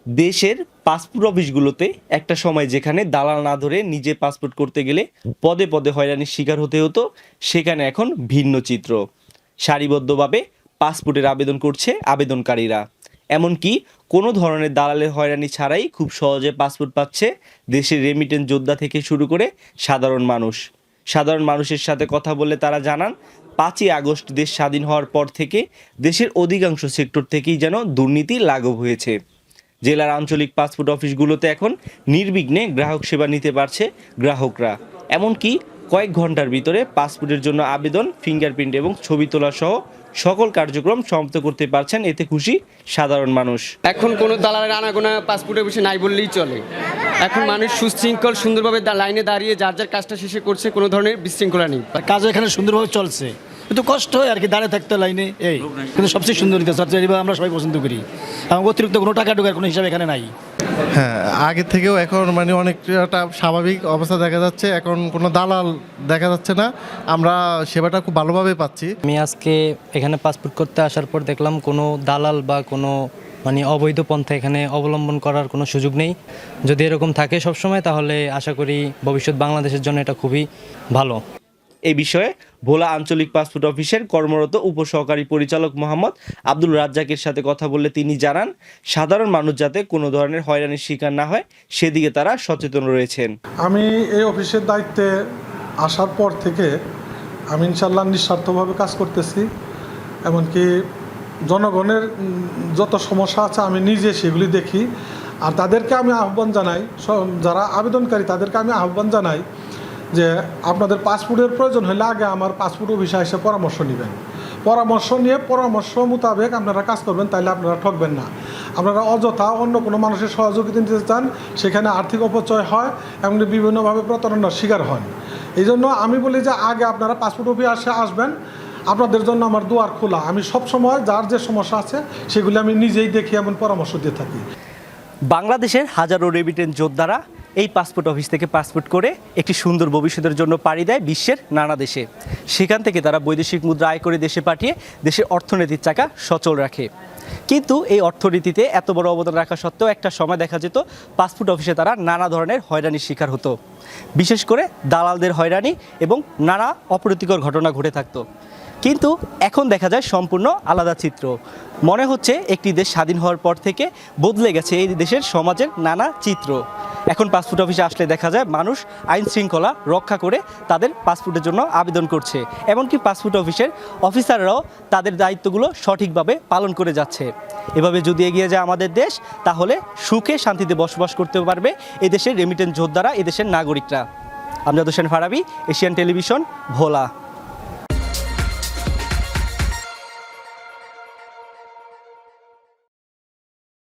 দেশের পাসপোর্ট অফিসগুলোতে একটা সময় যেখানে দালাল না ধরে নিজে পাসপোর্ট করতে গেলে পদে পদে হয়রানির শিকার হতে হতো, সেখানে এখন ভিন্ন চিত্র। সারিবদ্ধভাবে পাসপোর্টের আবেদন করছে আবেদনকারীরা। এমনকি কোনো ধরনের দালালের হয়রানি ছাড়াই খুব সহজে পাসপোর্ট পাচ্ছে দেশের রেমিটেন্স যোদ্ধা থেকে শুরু করে সাধারণ মানুষ। সাধারণ মানুষের সাথে কথা বলে তারা জানান, 5ই আগস্ট দেশ স্বাধীন হওয়ার পর থেকে দেশের অধিকাংশ সেক্টর থেকেই যেন দুর্নীতি লাঘব হয়েছে। জেলার আঞ্চলিক পাসপোর্ট অফিসগুলোতে এখন নির্বিঘ্নে গ্রাহক সেবা নিতে পারছে গ্রাহকরা। এমনকি কয়েক ঘন্টার ভিতরে পাসপোর্টের জন্য আবেদন, ফিঙ্গারপ্রিন্ট এবং ছবি তোলা সহ সকল কার্যক্রম সমাপ্ত করতে পারছেন। এতে খুশি সাধারণ মানুষ। এখন কোনো দালালের আনাগোনা পাসপোর্টের বিষয়ে নাই বললেই চলে। এখন মানুষ সুশৃঙ্খল সুন্দরভাবে লাইনে দাঁড়িয়ে যার যার কাজটা শেষে করছে, কোনো ধরনের বিশৃঙ্খলা নেই। কাজ এখানে সুন্দরভাবে চলছে, কিন্তু কষ্ট হয় আর কি, দাঁড়িয়ে থাকতে লাইনে। এই কিন্তু সবচেয়ে সুন্দর আমরা সবাই পছন্দ করি, এবং অতিরিক্ত কোনো টাকা ঢোকার কোনো হিসাব এখানে নাই। হ্যাঁ, আগের থেকেও এখন অনেকটা স্বাভাবিক অবস্থা দেখা যাচ্ছে। এখন কোনো দালাল দেখা যাচ্ছে না, আমরা সেবাটা খুব ভালোভাবে পাচ্ছি। আমি আজকে এখানে পাসপোর্ট করতে আসার পর দেখলাম কোনো দালাল বা কোনো অবৈধ পন্থা এখানে অবলম্বন করার কোনো সুযোগ নেই। যদি এরকম থাকে সবসময়, তাহলে আশা করি ভবিষ্যৎ বাংলাদেশের জন্য এটা খুবই ভালো। এই বিষয়ে ভোলা আঞ্চলিক পাসপোর্ট অফিসের কর্মরত উপসহকারী পরিচালক মোহাম্মদ আব্দুল রাজ্জাকের সাথে কথা বললে তিনি জানান, সাধারণ মানুষ যাতে কোনো ধরনের হয়রানির শিকার না হয় সেদিকে তারা সচেতন রয়েছেন। আমি এই অফিসের দায়িত্বে আসার পর থেকে আমি ইনশাল্লাহ নিঃস্বার্থভাবে কাজ করতেছি। এমনকি জনগণের যত সমস্যা আছে আমি নিজে সেগুলি দেখি, আর তাদেরকে আমি আহ্বান জানাই, যারা আবেদনকারী তাদেরকে আমি আহ্বান জানাই যে আপনাদের পাসপোর্টের প্রয়োজন হলে আগে আমার পাসপোর্ট অফিসে এসে পরামর্শ নেবেন। পরামর্শ নিয়ে পরামর্শ মোতাবেক আপনারা কাজ করবেন, তাইলে আপনারা ঠকবেন না। আপনারা অযথা অন্য কোনো মানুষের সহযোগিতা নিতে চান, সেখানে আর্থিক অপচয় হয় এবং বিভিন্নভাবে প্রতারণার শিকার হন। এই জন্য আমি বলি যে আগে আপনারা পাসপোর্ট অফিসে আসবেন, আপনাদের জন্য আমার দুয়ার খোলা। আমি সবসময় যার যে সমস্যা আছে সেগুলি আমি নিজেই দেখি এবং পরামর্শ দিয়ে থাকি। বাংলাদেশের হাজারো রেমিটেন্স যোদ্ধারা এই পাসপোর্ট অফিস থেকে পাসপোর্ট করে একটি সুন্দর ভবিষ্যতের জন্য পাড়ি দেয় বিশ্বের নানা দেশে। সেখান থেকে তারা বৈদেশিক মুদ্রা আয় করে দেশে পাঠিয়ে দেশের অর্থনীতির চাকা সচল রাখে। কিন্তু এই অর্থনীতিতে এত বড় অবদান রাখা সত্ত্বেও একটা সময় দেখা যেত পাসপোর্ট অফিসে তারা নানা ধরনের হয়রানির শিকার হতো। বিশেষ করে দালালদের হয়রানি এবং নানা অপ্রীতিকর ঘটনা ঘটে থাকতো। কিন্তু এখন দেখা যায় সম্পূর্ণ আলাদা চিত্র। মনে হচ্ছে একটি দেশ স্বাধীন হওয়ার পর থেকে বদলে গেছে এই দেশের সমাজের নানা চিত্র। এখন পাসপোর্ট অফিসে আসলে দেখা যায় মানুষ আইন শৃঙ্খলা রক্ষা করে তাদের পাসপোর্টের জন্য আবেদন করছে। এমনকি পাসপোর্ট অফিসের অফিসাররাও তাদের দায়িত্বগুলো সঠিকভাবে পালন করে যাচ্ছে। এভাবে যদি এগিয়ে যায় আমাদের দেশ, তাহলে সুখে শান্তিতে বসবাস করতে পারবে এই দেশের রেমিটেন্স যোদ্ধারা, এদেশের নাগরিকরা। আমজাদ হোসেন ফারাবী, এশিয়ান টেলিভিশন, ভোলা।